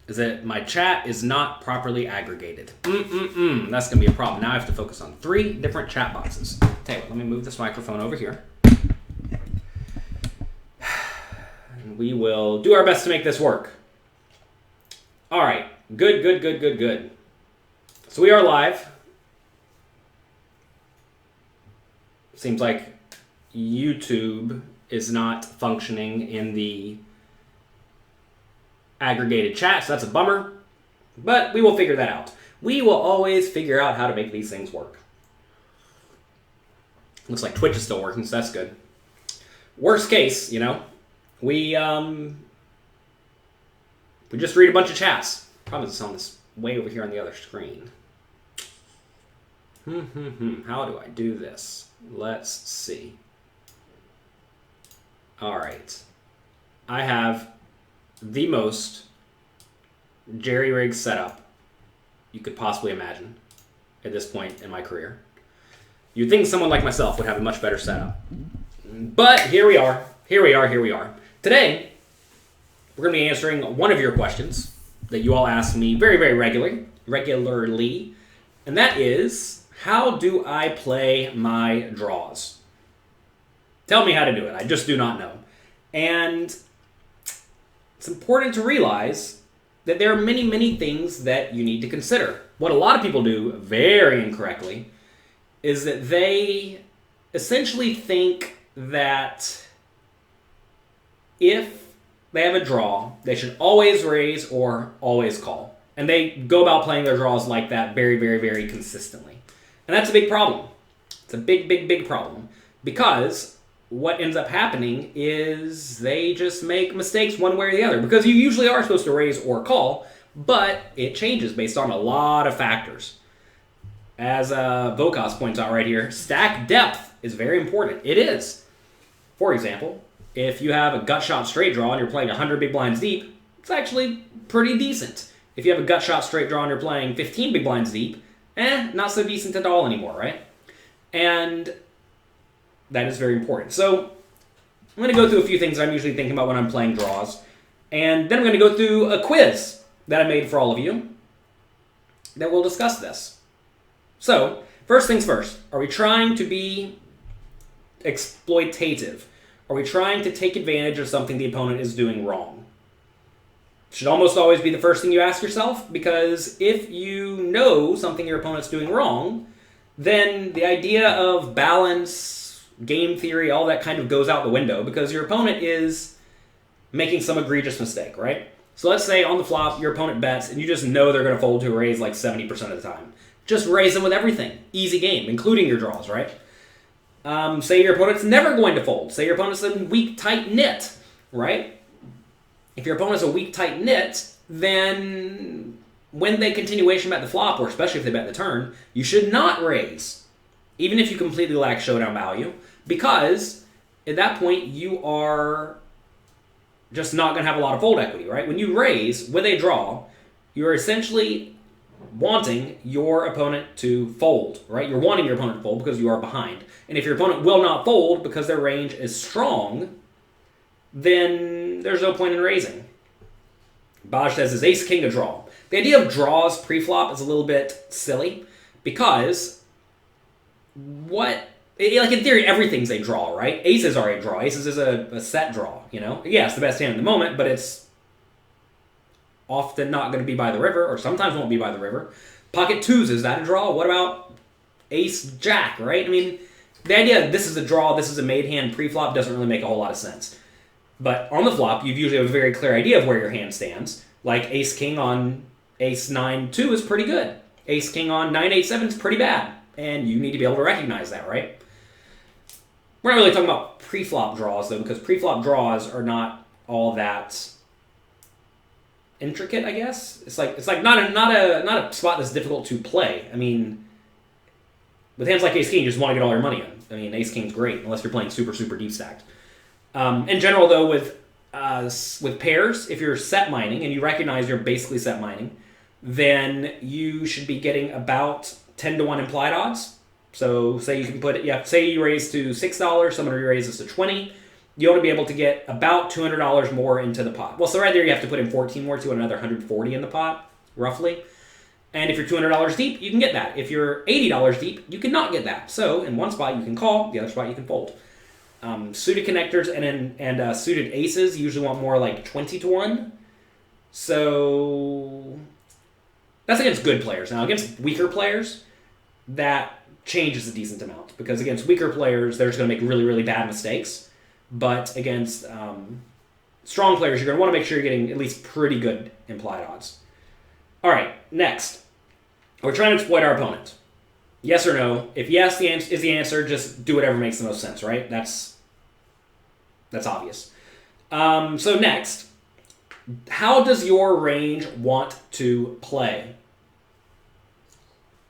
is that my chat is not properly aggregated. That's going to be a problem. Now I have to focus on 3 different chat boxes. Tell you what, let me move this microphone over here. And we will do our best to make this work. All right. Good. So we are live. Seems like YouTube is not functioning in the aggregated chat, so that's a bummer. But we will figure that out. We will always figure out how to make these things work. Looks like Twitch is still working, so that's good. Worst case, we just read a bunch of chats. Probably just on this way over here on the other screen. How do I do this? Let's see. All right. I have the most jerry-rigged setup you could possibly imagine at this point in my career. You'd think someone like myself would have a much better setup. But here we are. Today, we're going to be answering one of your questions that you all ask me very, very regularly. And that is, how do I play my draws? Tell me how to do it. I just do not know. And it's important to realize that there are many, many things that you need to consider. What a lot of people do very incorrectly is that they essentially think that if they have a draw, they should always raise or always call. And they go about playing their draws like that very, very, very consistently. And that's a big problem. It's a big, big, big problem. Because what ends up happening is they just make mistakes one way or the other. Because you usually are supposed to raise or call, but it changes based on a lot of factors. As Vokas points out right here, stack depth is very important. It is. For example, if you have a gut shot straight draw and you're playing 100 big blinds deep, it's actually pretty decent. If you have a gut shot straight draw and you're playing 15 big blinds deep, not so decent at all anymore, right? And that is very important. So I'm going to go through a few things that I'm usually thinking about when I'm playing draws. And then I'm going to go through a quiz that I made for all of you that will discuss this. So, first things first. Are we trying to be exploitative? Are we trying to take advantage of something the opponent is doing wrong? Should almost always be the first thing you ask yourself, because if you know something your opponent's doing wrong, then the idea of balance, game theory, all that kind of goes out the window, because your opponent is making some egregious mistake, right? So let's say on the flop, your opponent bets, and you just know they're going to fold to a raise like 70% of the time. Just raise them with everything. Easy game, including your draws, right? Say your opponent's never going to fold. Say your opponent's a weak, tight knit, right? If your opponent's a weak, tight knit, then when they continuation bet the flop, or especially if they bet the turn, you should not raise, even if you completely lack showdown value, because at that point you are just not going to have a lot of fold equity, right? When you raise with a draw, you're essentially wanting your opponent to fold, right? You're wanting your opponent to fold because you are behind. And if your opponent will not fold because their range is strong, then there's no point in raising. Baj says, is ace-king a draw? The idea of draws pre-flop is a little bit silly because in theory, everything's a draw, right? Aces are a draw. Aces is a set draw, Yeah, it's the best hand in the moment, but it's often not going to be by the river, or sometimes won't be by the river. Pocket twos, is that a draw? What about ace-jack, right? I mean, the idea this is a draw, this is a made hand pre-flop doesn't really make a whole lot of sense. But on the flop, you usually have a very clear idea of where your hand stands. Like ace-king on ace-9-2 is pretty good. Ace-king on 9-8-7 is pretty bad. And you need to be able to recognize that, right? We're not really talking about pre-flop draws, though, because pre-flop draws are not all that intricate, I guess. It's like not a spot that's difficult to play. I mean, with hands like ace-king, you just want to get all your money in. I mean, ace-king's great, unless you're playing super, super deep stacked. In general, though, with pairs, if you're set mining and you recognize you're basically set mining, then you should be getting about 10 to 1 implied odds. So say you can say you raise to $6, somebody raises to 20. you ought to be able to get about $200 more into the pot. Well, so right there you have to put in 14 more to another 140 in the pot, roughly. And if you're $200 deep, you can get that. If you're $80 deep, you cannot get that. So in one spot you can call, the other spot you can fold. Suited connectors and suited aces usually want more like 20 to 1. So that's against good players. Now against weaker players, that changes a decent amount. Because against weaker players, they're just going to make really, really bad mistakes. But against strong players, you're going to want to make sure you're getting at least pretty good implied odds. All right, next. We're trying to exploit our opponent. Yes or no? If yes is the answer, just do whatever makes the most sense, right? That's obvious. So next, how does your range want to play?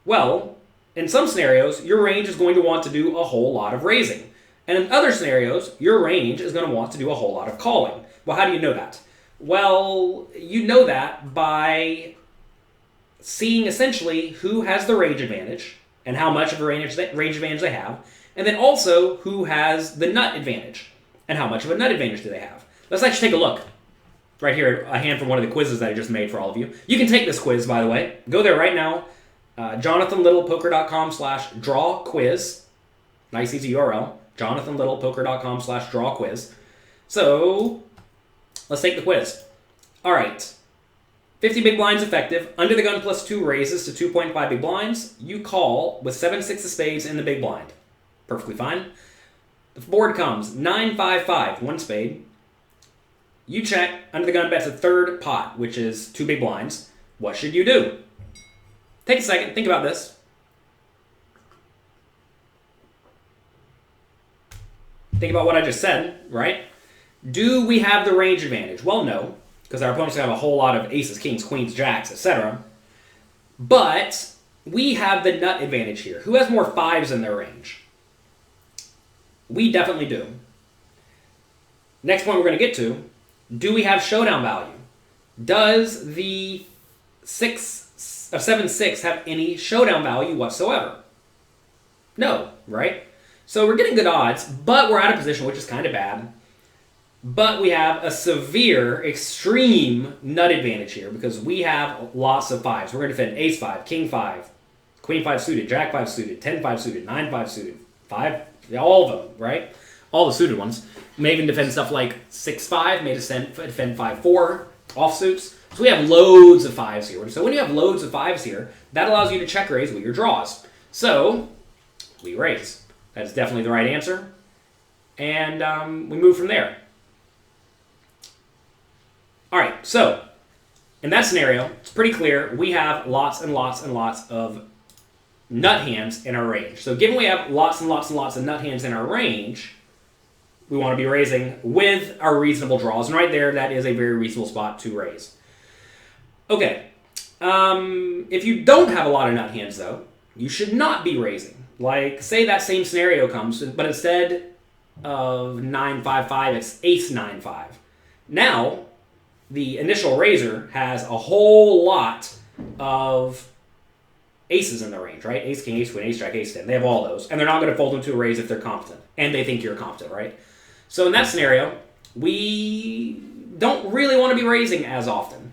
Well, in some scenarios, your range is going to want to do a whole lot of raising. And in other scenarios, your range is going to want to do a whole lot of calling. Well, how do you know that? Well, you know that by seeing essentially who has the range advantage and how much of a range advantage they have, and then also who has the nut advantage and how much of a nut advantage do they have. Let's actually take a look. Right here, a hand from one of the quizzes that I just made for all of you. You can take this quiz, by the way. Go there right now, jonathanlittlepoker.com/drawquiz. Nice, easy URL. jonathanlittlepoker.com/drawquiz. So, let's take the quiz. All right. 50 big blinds effective. Under the gun +2 raises to 2.5 big blinds. You call with 7-6 of spades in the big blind. Perfectly fine. The board comes 9-5-5, 1 spade. You check. Under the gun bets a third pot, which is 2 big blinds. What should you do? Take a second. Think about this. Think about what I just said, right? Do we have the range advantage? Well, no, because our opponents have a whole lot of aces, kings, queens, jacks, etc. But we have the nut advantage here. Who has more 5s in their range? We definitely do. Next point we're going to get to, do we have showdown value? Does the 7-6 have any showdown value whatsoever? No, right? So we're getting good odds, but we're out of position, which is kind of bad. But we have a severe, extreme nut advantage here because we have lots of 5s. We're going to defend ace 5, king 5, queen 5 suited, jack 5 suited, 10 5 suited, 9 5 suited, 5, all of them, right? All the suited ones. May even defend stuff like 6 5, may defend 5 4 offsuits. So we have loads of 5s here. So when you have loads of 5s here, that allows you to check raise with your draws. So we raise. That's definitely the right answer. And we move from there. All right, so in that scenario, it's pretty clear we have lots and lots and lots of nut hands in our range. So given we have lots and lots and lots of nut hands in our range, we want to be raising with our reasonable draws. And right there, that is a very reasonable spot to raise. Okay, if you don't have a lot of nut hands, though, you should not be raising. Like, say that same scenario comes, but instead of 9-5-5, it's ace 9-5. Now, the initial raiser has a whole lot of aces in the range, right? Ace, king, ace, queen, ace, jack, ace, 10. They have all those. And they're not going to fold into a raise if they're competent. And they think you're competent, right? So in that scenario, we don't really want to be raising as often.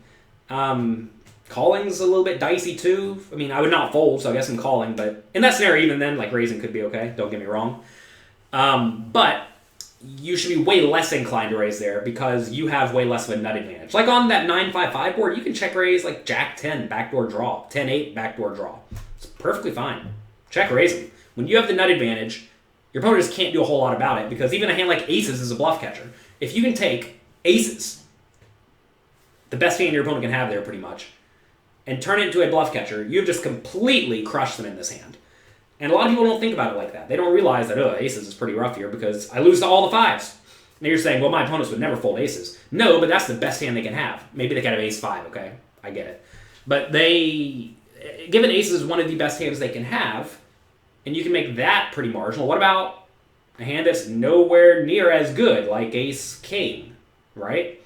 Calling's a little bit dicey too. I mean, I would not fold, so I guess I'm calling. But in that scenario, even then, like raising could be okay. Don't get me wrong. But you should be way less inclined to raise there because you have way less of a nut advantage. Like on that 9-5-5 board, you can check raise like jack 10, backdoor draw, 10-8, backdoor draw. It's perfectly fine. Check raising. When you have the nut advantage, your opponent just can't do a whole lot about it because even a hand like aces is a bluff catcher. If you can take aces, the best hand your opponent can have there pretty much, and turn it into a bluff catcher, you've just completely crushed them in this hand. And a lot of people don't think about it like that. They don't realize that, aces is pretty rough here because I lose to all the 5s. And you're saying, well, my opponents would never fold aces. No, but that's the best hand they can have. Maybe they can have ace 5, okay? I get it. But given aces is one of the best hands they can have, and you can make that pretty marginal. What about a hand that's nowhere near as good, like ace king, right?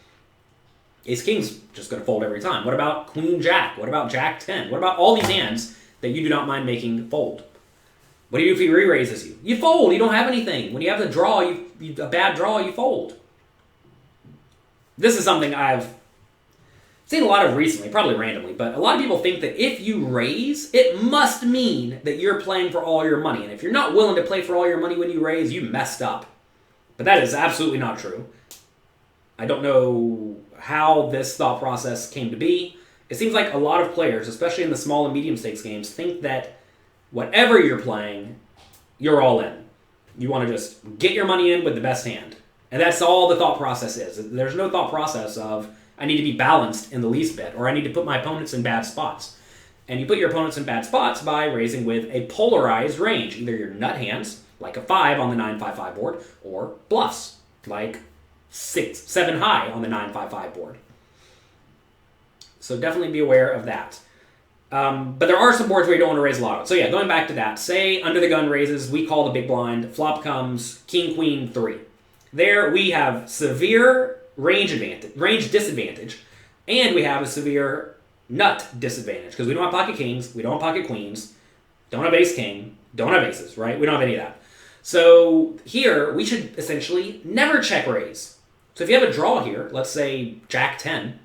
Ace king's just going to fold every time. What about queen jack? What about jack 10? What about all these hands that you do not mind making fold? What do you do if he re-raises you? You fold. You don't have anything. When you have the draw, a bad draw, you fold. This is something I've seen a lot of recently, probably randomly, but a lot of people think that if you raise, it must mean that you're playing for all your money. And if you're not willing to play for all your money when you raise, you messed up. But that is absolutely not true. I don't know how this thought process came to be. It seems like a lot of players, especially in the small and medium stakes games, think that whatever you're playing, you're all in. You want to just get your money in with the best hand. And that's all the thought process is. There's no thought process of, I need to be balanced in the least bit, or I need to put my opponents in bad spots. And you put your opponents in bad spots by raising with a polarized range. Either your nut hands, like a 5 on the 9-5-5 board, or bluffs, like 7 high on the 9-5-5 board. So definitely be aware of that. But there are some boards where you don't want to raise a lot. So yeah, going back to that. Say under the gun raises, we call the big blind, flop comes king, queen, 3. There we have severe range disadvantage, and we have a severe nut disadvantage, because we don't have pocket kings, we don't have pocket queens, don't have ace king, don't have aces, right? We don't have any of that. So here, we should essentially never check raise. So if you have a draw here, let's say jack 10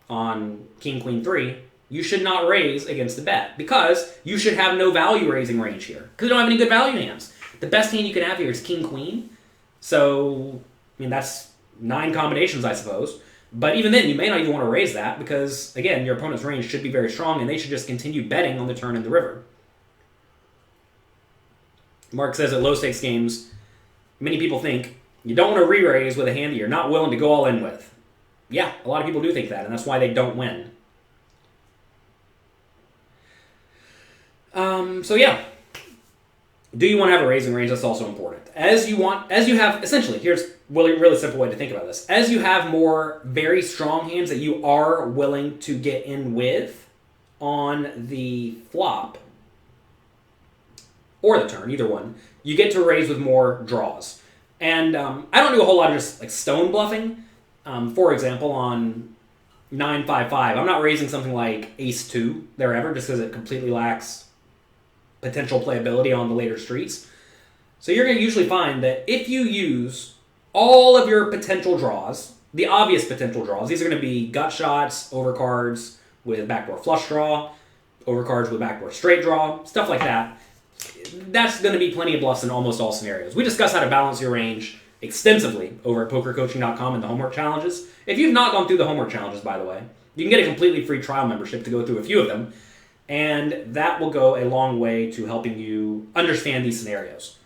on king, queen, 3, you should not raise against the bet, because you should have no value raising range here, because you don't have any good value hands. The best hand you can have here is king, queen, so, I mean, that's 9 combinations, I suppose. But even then, you may not even want to raise that because, again, your opponent's range should be very strong and they should just continue betting on the turn in the river. Mark says at low stakes games, many people think you don't want to re-raise with a hand that you're not willing to go all in with. Yeah, a lot of people do think that, and that's why they don't win. So yeah. Do you want to have a raising range? That's also important. As you have, essentially, here's a really simple way to think about this. As you have more very strong hands that you are willing to get in with on the flop, or the turn, either one, you get to raise with more draws. And I don't do a whole lot of just like stone bluffing. For example, on 9-5-5, I'm not raising something like ace-2 there ever, just because it completely lacks potential playability on the later streets. So you're going to usually find that if you use all of your potential draws, the obvious potential draws, these are going to be gut shots, overcards with backdoor flush draw, overcards with backdoor straight draw, stuff like that. That's going to be plenty of bluffs in almost all scenarios. We discuss how to balance your range extensively over at pokercoaching.com in the homework challenges. If you've not gone through the homework challenges, by the way, you can get a completely free trial membership to go through a few of them. And that will go a long way to helping you understand these scenarios.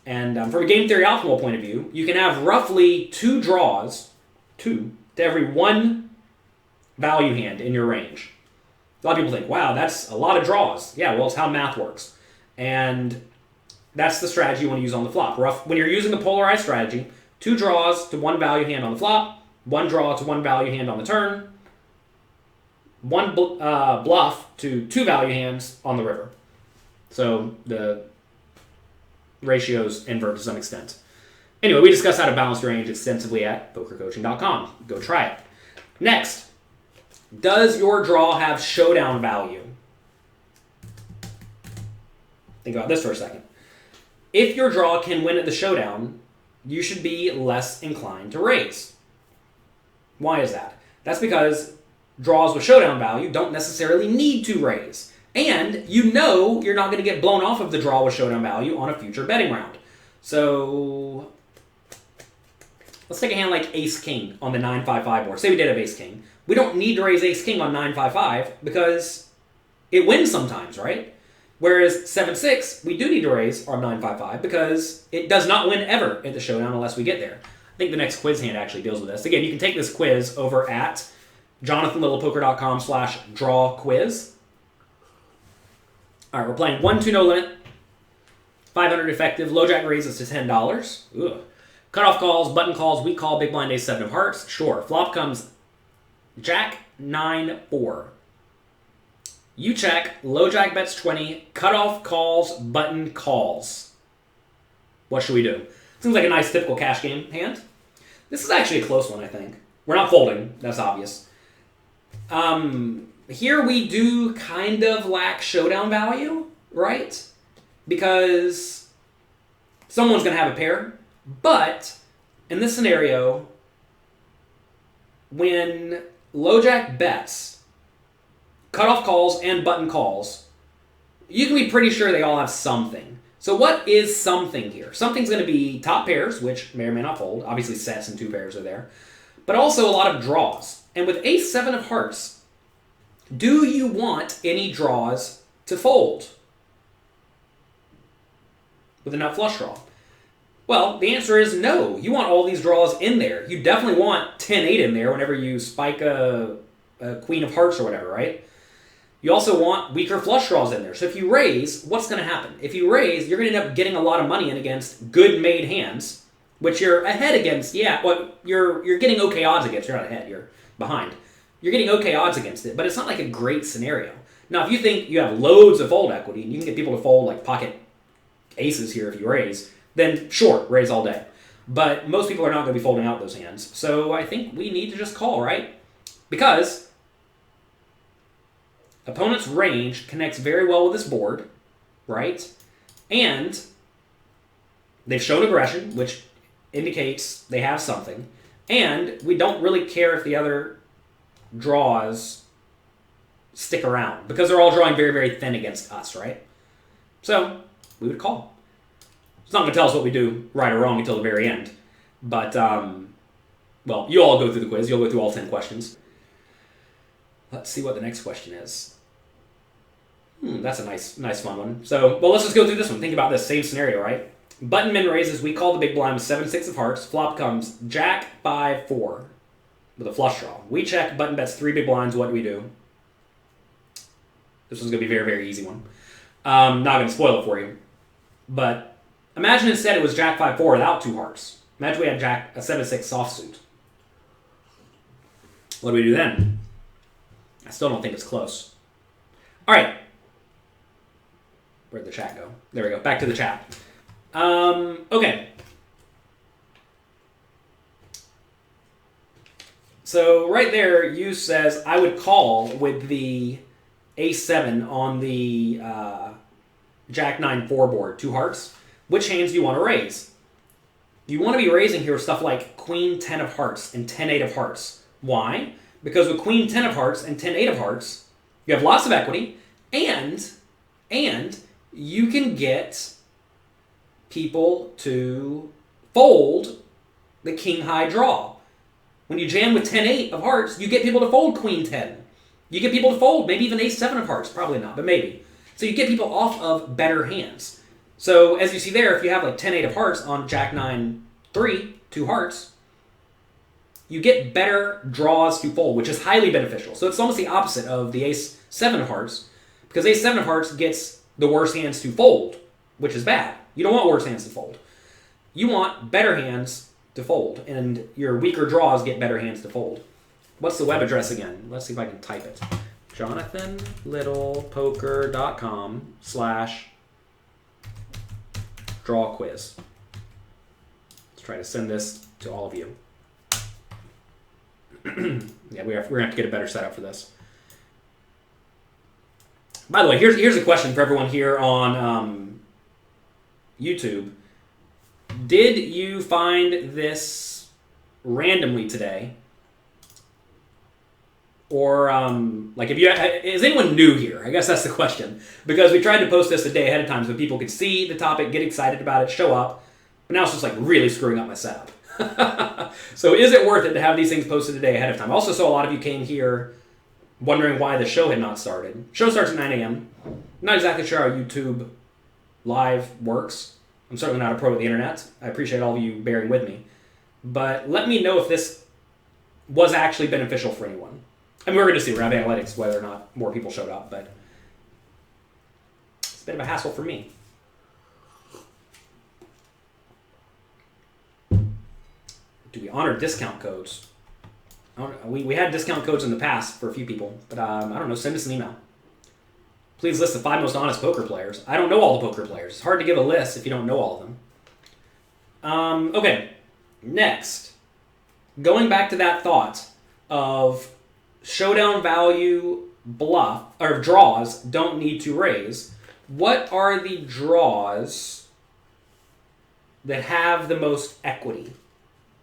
And from a game theory optimal point of view, you can have roughly 2 draws, 2, to every 1 value hand in your range. A lot of people think, wow, that's a lot of draws. Yeah, well, it's how math works. And that's the strategy you want to use on the flop. When you're using the polarized strategy, 2 draws to 1 value hand on the flop, 1 draw to 1 value hand on the turn, 1 bluff to 2 value hands on the river. So the ratios invert to some extent. Anyway, we discussed how to balance your range extensively at pokercoaching.com. Go try it. Next, does your draw have showdown value? Think about this for a second. If your draw can win at the showdown, you should be less inclined to raise. Why is that? That's because draws with showdown value don't necessarily need to raise. And you know you're not going to get blown off of the draw with showdown value on a future betting round. So let's take a hand like ace-king on the 9-5-5 board. Say we did have ace-king. We don't need to raise ace-king on 9-5-5 because it wins sometimes, right? Whereas 7-6, we do need to raise our 9-5-5 because it does not win ever at the showdown unless we get there. I think the next quiz hand actually deals with this. Again, you can take this quiz over at jonathanlittlepoker.com/draw-quiz. All right, we're playing 1-2 no limit, 500 effective, low jack raises to $10. Ugh. Cutoff calls, button calls, weak call, big blind ace 7 of hearts. Sure. Flop comes jack 9-4. You check, low jack bets 20, cutoff calls, button calls. What should we do? Seems like a nice typical cash game hand. This is actually a close one, I think. We're not folding, that's obvious. Here we do kind of lack showdown value, right? Because someone's going to have a pair. But in this scenario, when LoJack bets, cutoff calls and button calls, you can be pretty sure they all have something. So what is something here? Something's going to be top pairs, which may or may not fold. Obviously sets and two pairs are there. But also a lot of draws. And with ace-7 of hearts, do you want any draws to fold with a nut flush draw? Well, the answer is no. You want all these draws in there. You definitely want 10-8 in there whenever you spike a queen of hearts or whatever, right? You also want weaker flush draws in there. So if you raise, what's going to happen? If you raise, you're going to end up getting a lot of money in against good made hands, which you're ahead against. Yeah, well, you're getting okay odds against. You're not ahead. You're behind. You're getting okay odds against it, but it's not like a great scenario. Now, if you think you have loads of fold equity and you can get people to fold like pocket aces here if you raise, then sure, raise all day. But most people are not going to be folding out those hands. So I think we need to just call, right? Because opponent's range connects very well with this board, right? And they've shown aggression, which indicates they have something. And we don't really care if the other draws stick around because they're all drawing very, very thin against us, right? So we would call. It's not going to tell us what we do right or wrong until the very end. But, well, you all go through the quiz. You'll go through all 10 questions. Let's see what the next question is. That's a nice fun one. So, well, let's just go through this one. Think about this. Same scenario, right? Button min raises. We call the big blind with 7-6 of hearts. Flop comes Jack 5-4 with a flush draw. We check. Button bets 3 big blinds. What do we do? This one's going to be a very, very easy one. Not going to spoil it for you. But imagine instead it was Jack 5-4 without 2 hearts. Imagine we had Jack a 7-6 soft suit. What do we do then? I still don't think it's close. All right. Where'd the chat go? There we go. Back to the chat. Okay. So right there, you says, I would call with the ace-7 on the Jack 9-4 board, 2 hearts. Which hands do you want to raise? You want to be raising here stuff like Queen 10 of hearts and 10-8 of hearts. Why? Because with Queen 10 of hearts and 10-8 of hearts, you have lots of equity, and you can get people to fold the king high draw. When you jam with 10-8 of hearts, you get people to fold Queen 10. You get people to fold maybe even ace-7 of hearts. Probably not, but maybe. So you get people off of better hands. So as you see there, if you have like 10-8 of hearts on Jack 9-3, 2 hearts, you get better draws to fold, which is highly beneficial. So it's almost the opposite of the ace-7 of hearts, because ace-7 of hearts gets the worst hands to fold, which is bad. You don't want worse hands to fold. You want better hands to fold, and your weaker draws get better hands to fold. What's the web address again? Let's see if I can type it. JonathanLittlePoker.com/draw quiz. Let's try to send this to all of you. Yeah, we're going to have to get a better setup for this. By the way, here's a question for everyone here on YouTube. Did you find this randomly today? Or, like, is anyone new here? I guess that's the question. Because we tried to post this a day ahead of time so people could see the topic, get excited about it, show up. But now it's just, like, really screwing up my setup. So is it worth it to have these things posted a day ahead of time? I also saw a lot of you came here wondering why the show had not started. Show starts at 9 a.m. I'm not exactly sure how YouTube Live works. I'm certainly not a pro at the internet. I appreciate all of you bearing with me. But let me know if this was actually beneficial for anyone. I mean, we're going to see. We're going to have analytics whether or not more people showed up, but it's a bit of a hassle for me. Do we honor discount codes? We had discount codes in the past for a few people, but I don't know. Send us an email. Please list the 5 most honest poker players. I don't know all the poker players. It's hard to give a list if you don't know all of them. Okay, next. Going back to that thought of showdown value bluff, or draws don't need to raise. What are the draws that have the most equity,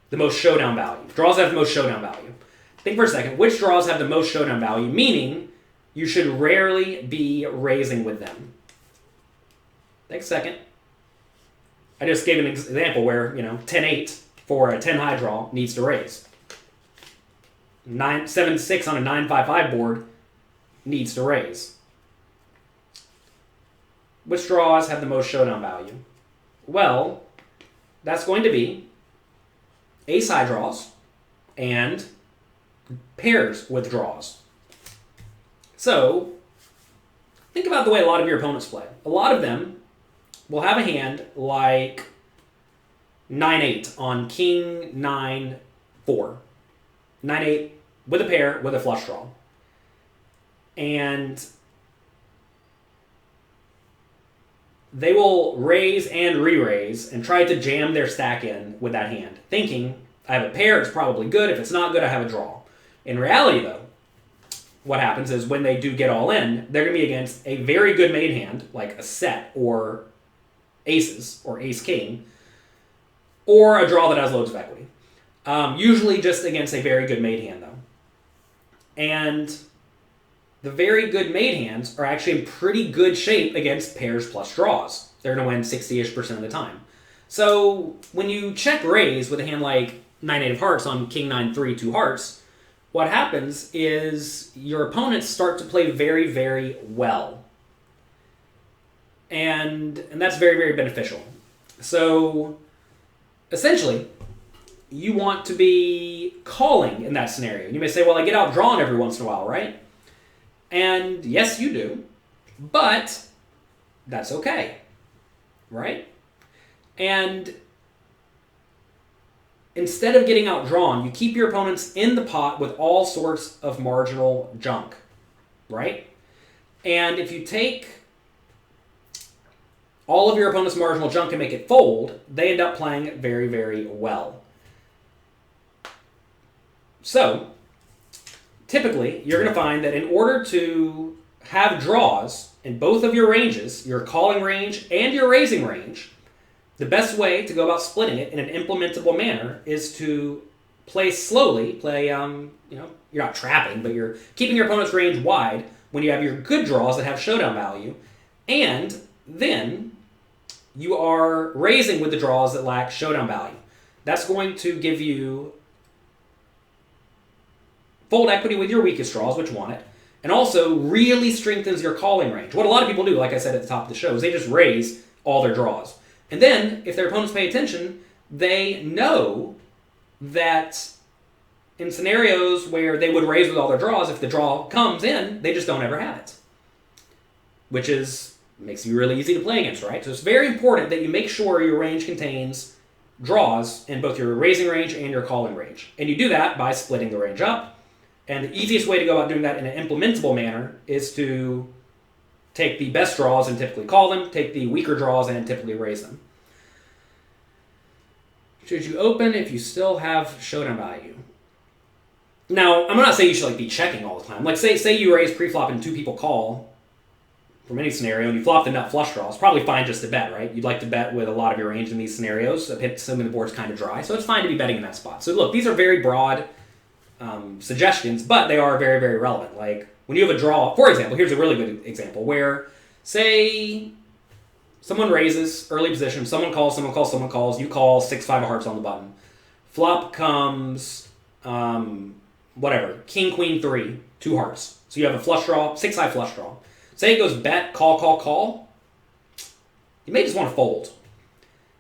the most showdown value. Draws that have the most showdown value. Think for a second, which draws have the most showdown value, meaning you should rarely be raising with them. Take a second. I just gave an example where, 10-8 for a 10 high draw needs to raise. 7-6 on a 9-5-5 board needs to raise. Which draws have the most showdown value? Well, that's going to be ace high draws and pairs with draws. So, think about the way a lot of your opponents play. A lot of them will have a hand like 9-8 on king 9-4. 9-8 with a pair with a flush draw. And they will raise and re-raise and try to jam their stack in with that hand, thinking, I have a pair, it's probably good. If it's not good, I have a draw. In reality, though, what happens is when they do get all in, they're going to be against a very good made hand, like a set or aces or ace-king, or a draw that has loads of equity. Usually just against a very good made hand, though. And the very good made hands are actually in pretty good shape against pairs plus draws. They're going to win 60-ish% of the time. So when you check raise with a hand like 9-8 of hearts on king 9-3, 2 hearts, what happens is your opponents start to play very, very well. And that's very, very beneficial. So essentially, you want to be calling in that scenario. You may say, well, I get outdrawn every once in a while, right? And yes, you do. But that's okay, right? And instead of getting outdrawn, you keep your opponents in the pot with all sorts of marginal junk, right? And if you take all of your opponent's marginal junk and make it fold, they end up playing very, very well. So, typically, you're going to find that in order to have draws in both of your ranges, your calling range and your raising range, the best way to go about splitting it in an implementable manner is to play slowly, you're not trapping, but you're keeping your opponent's range wide when you have your good draws that have showdown value, and then you are raising with the draws that lack showdown value. That's going to give you fold equity with your weakest draws, which want it, and also really strengthens your calling range. What a lot of people do, like I said at the top of the show, is they just raise all their draws. And then, if their opponents pay attention, they know that in scenarios where they would raise with all their draws, if the draw comes in, they just don't ever have it. Which makes you really easy to play against, right? So it's very important that you make sure your range contains draws in both your raising range and your calling range. And you do that by splitting the range up. And the easiest way to go about doing that in an implementable manner is to take the best draws and typically call them, take the weaker draws and typically raise them. Should you open if you still have showdown value? Now, I'm not saying you should be checking all the time. Like say you raise pre-flop and two people call from any scenario and you flop the nut flush draw. It's probably fine just to bet, right? You'd like to bet with a lot of your range in these scenarios, assuming the board's kind of dry. So it's fine to be betting in that spot. So look, these are very broad suggestions, but they are very, very relevant. Like when you have a draw, for example, here's a really good example where, say, someone raises early position, someone calls, you call 6-5 of hearts on the button. Flop comes, king, queen, 3, 2 hearts. So you have a flush draw, 6-high flush draw. Say it goes bet, call. You may just want to fold.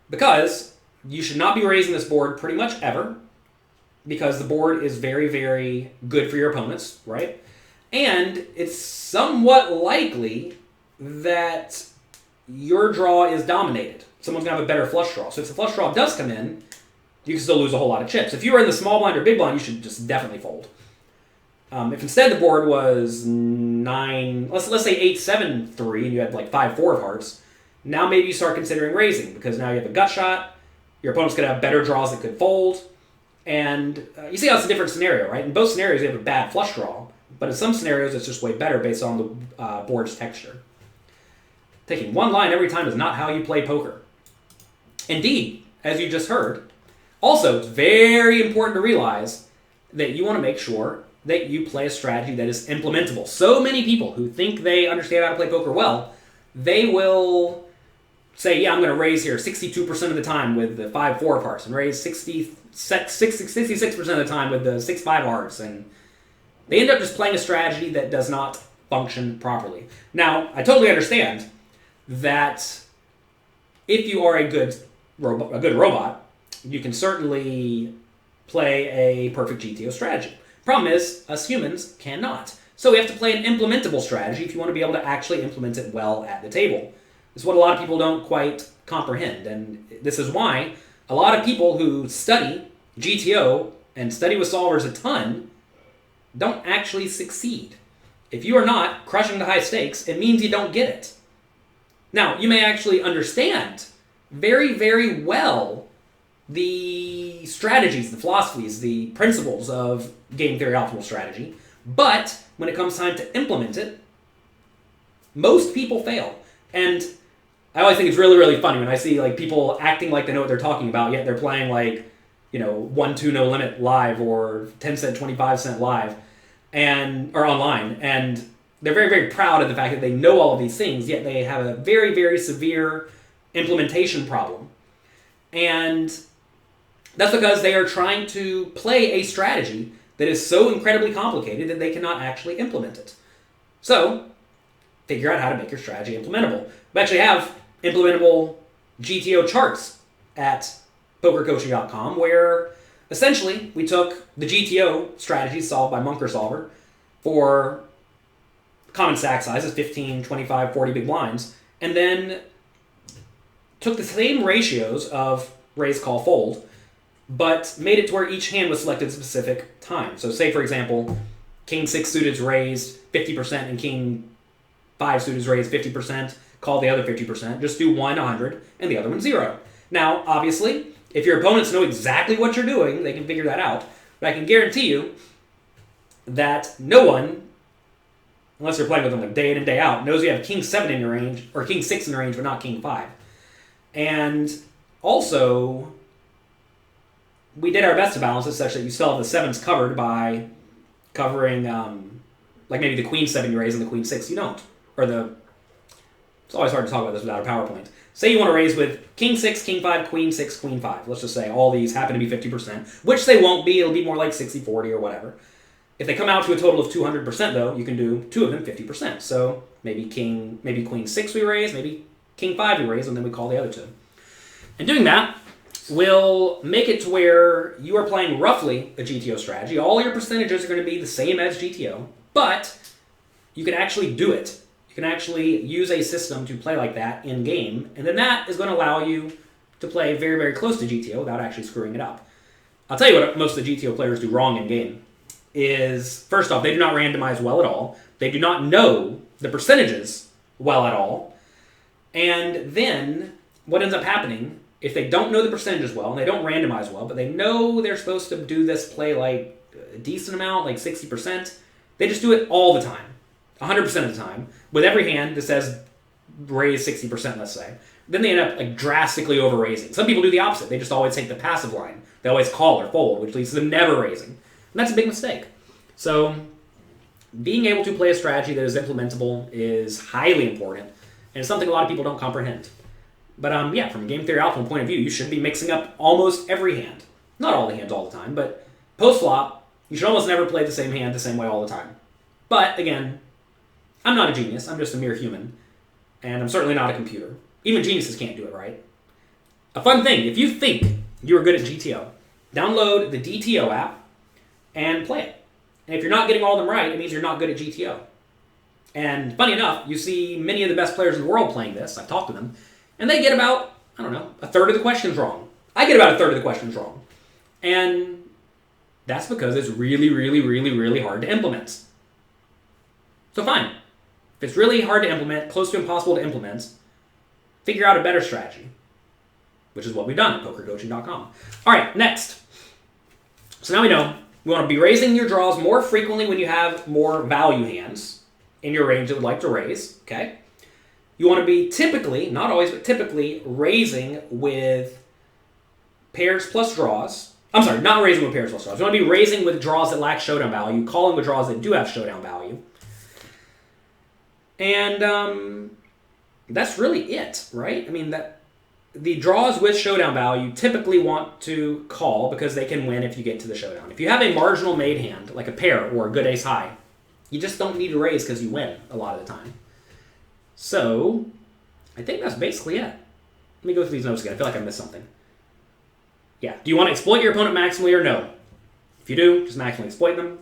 Because you should not be raising this board pretty much ever. Because the board is very, very good for your opponents, right? And it's somewhat likely that your draw is dominated. Someone's going to have a better flush draw. So if the flush draw does come in, you can still lose a whole lot of chips. If you were in the small blind or big blind, you should just definitely fold. If instead the board was 9, let's say 8-7-3, and you had 5-4 of hearts, now maybe you start considering raising, because now you have a gut shot, your opponent's going to have better draws that could fold, and you see how it's a different scenario, right? In both scenarios, you have a bad flush draw, but in some scenarios, it's just way better based on the board's texture. Taking one line every time is not how you play poker. Indeed, as you just heard. Also, it's very important to realize that you want to make sure that you play a strategy that is implementable. So many people who think they understand how to play poker well, they will say, yeah, I'm going to raise here 62% of the time with the 5-4 hearts and raise 66% of the time with the 6-5 hearts. And they end up just playing a strategy that does not function properly. Now, I totally understand that if you are a good robot, you can certainly play a perfect GTO strategy. Problem is, us humans cannot. So we have to play an implementable strategy if you want to be able to actually implement it well at the table. This is what a lot of people don't quite comprehend, and this is why a lot of people who study GTO and study with solvers a ton don't actually succeed. If you are not crushing the high stakes, it means you don't get it. Now, you may actually understand very, very well the strategies, the philosophies, the principles of game theory optimal strategy, but when it comes time to implement it, most people fail. And I always think it's really, really funny when I see like people acting like they know what they're talking about, yet they're playing like, 1-2 no limit live or 10 cent, 25 cent live or online. And they're very, very proud of the fact that they know all of these things, yet they have a very, very severe implementation problem. And that's because they are trying to play a strategy that is so incredibly complicated that they cannot actually implement it. So, figure out how to make your strategy implementable. We actually have implementable GTO charts at PokerCoaching.com where essentially we took the GTO strategy solved by Monker Solver for common stack sizes, 15, 25, 40 big blinds, and then took the same ratios of raise, call, fold, but made it to where each hand was selected at a specific time. So say, for example, King 6 suited is raised 50% and King 5 suited is raised 50%, call the other 50%, just do one 100 and the other one 0. Now, obviously, if your opponents know exactly what you're doing, they can figure that out, but I can guarantee you that no one, unless you're playing with them like day in and day out, knows you have King 7 in your range, or King 6 in your range, but not King 5. And also, we did our best to balance it such that you still have the 7s covered by covering, like maybe the Queen 7 you raise and the Queen 6 you don't. It's always hard to talk about this without a PowerPoint. Say you want to raise with King 6, King 5, Queen 6, Queen 5. Let's just say all these happen to be 50%, which they won't be. It'll be more like 60-40 or whatever. If they come out to a total of 200%, though, you can do two of them 50%. So maybe Queen 6 we raise, maybe King 5 we raise, and then we call the other two. And doing that will make it to where you are playing roughly a GTO strategy. All your percentages are going to be the same as GTO, but you can actually do it. You can actually use a system to play like that in-game, and then that is going to allow you to play very, very close to GTO without actually screwing it up. I'll tell you what most of the GTO players do wrong in-game is, first off, they do not randomize well at all. They do not know the percentages well at all. And then what ends up happening, if they don't know the percentages well, and they don't randomize well, but they know they're supposed to do this play like a decent amount, like 60%, they just do it all the time, 100% of the time, with every hand that says raise 60%, let's say. Then they end up like drastically over-raising. Some people do the opposite. They just always take the passive line. They always call or fold, which leads to them never raising. And that's a big mistake. So being able to play a strategy that is implementable is highly important, and it's something a lot of people don't comprehend. But from a game theory optimal point of view, you should be mixing up almost every hand. Not all the hands all the time, but post-flop, you should almost never play the same hand the same way all the time. But again, I'm not a genius. I'm just a mere human. And I'm certainly not a computer. Even geniuses can't do it right. A fun thing, if you think you are good at GTO, download the DTO app and play it. And if you're not getting all of them right, it means you're not good at GTO. And funny enough, you see many of the best players in the world playing this. I've talked to them. And they get about, a third of the questions wrong. I get about a third of the questions wrong. And that's because it's really, really, really, really hard to implement. So fine. If it's really hard to implement, close to impossible to implement, figure out a better strategy, which is what we've done at PokerCoaching.com. All right, next. So now we know we want to be raising your draws more frequently when you have more value hands in your range that would like to raise, okay? You want to be typically, not always, but typically raising with pairs plus draws. I'm sorry, not raising with pairs plus draws. You want to be raising with draws that lack showdown value, calling with draws that do have showdown value. And that's really it, right? I mean, that the draws with showdown value typically want to call because they can win if you get to the showdown. If you have a marginal made hand, like a pair or a good ace high, you just don't need to raise because you win a lot of the time. So, I think that's basically it. Let me go through these notes again. I feel like I missed something. Yeah. Do you want to exploit your opponent maximally or no? If you do, just maximally exploit them.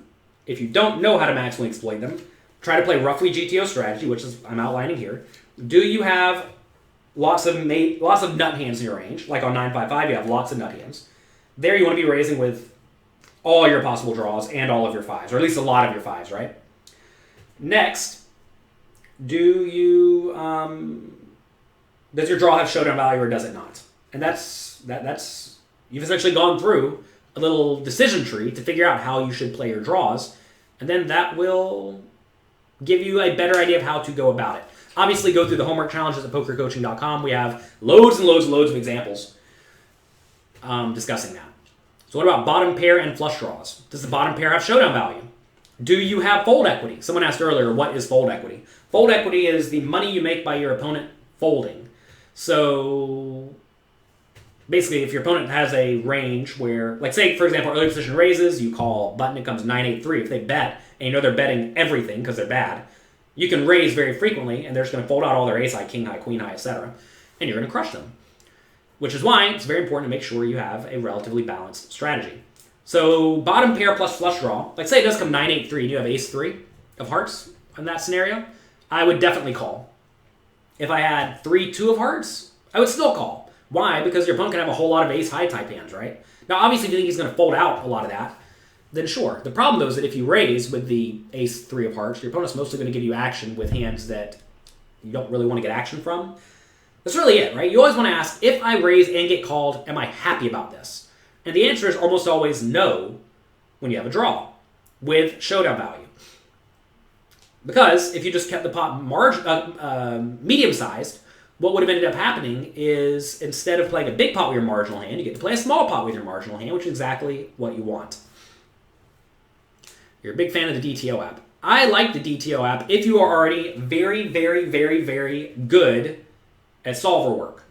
If you don't know how to maximally exploit them, try to play roughly GTO strategy, which is I'm outlining here. Do you have lots of nut hands in your range? Like on 955, you have lots of nut hands. There you want to be raising with all your possible draws and all of your fives, or at least a lot of your fives, right? Next, does your draw have showdown value or does it not? And that's you've essentially gone through a little decision tree to figure out how you should play your draws, and then that will give you a better idea of how to go about it. Obviously, go through the homework challenges at pokercoaching.com. We have loads and loads and loads of examples discussing that. So what about bottom pair and flush draws? Does the bottom pair have showdown value? Do you have fold equity? Someone asked earlier, what is fold equity? Fold equity is the money you make by your opponent folding. So basically, if your opponent has a range where, like say, for example, early position raises, you call button, it comes 9-8-3. If they bet, and you know they're betting everything because they're bad, you can raise very frequently, and they're just going to fold out all their ace high, king high, queen high, etc., and you're going to crush them. Which is why it's very important to make sure you have a relatively balanced strategy. So bottom pair plus flush draw, like say it does come 9-8-3 and you have ace 3 of hearts in that scenario, I would definitely call. If I had 3-2 of hearts, I would still call. Why? Because your opponent can have a whole lot of ace high type hands, right? Now obviously if you think he's going to fold out a lot of that, then sure. The problem though is that if you raise with the ace 3 of hearts, your opponent's mostly going to give you action with hands that you don't really want to get action from. That's really it, right? You always want to ask, if I raise and get called, am I happy about this? And the answer is almost always no when you have a draw with showdown value. Because if you just kept the pot medium-sized, what would have ended up happening is instead of playing a big pot with your marginal hand, you get to play a small pot with your marginal hand, which is exactly what you want. You're a big fan of the DTO app. I like the DTO app if you are already very, very, very, very good at solver work.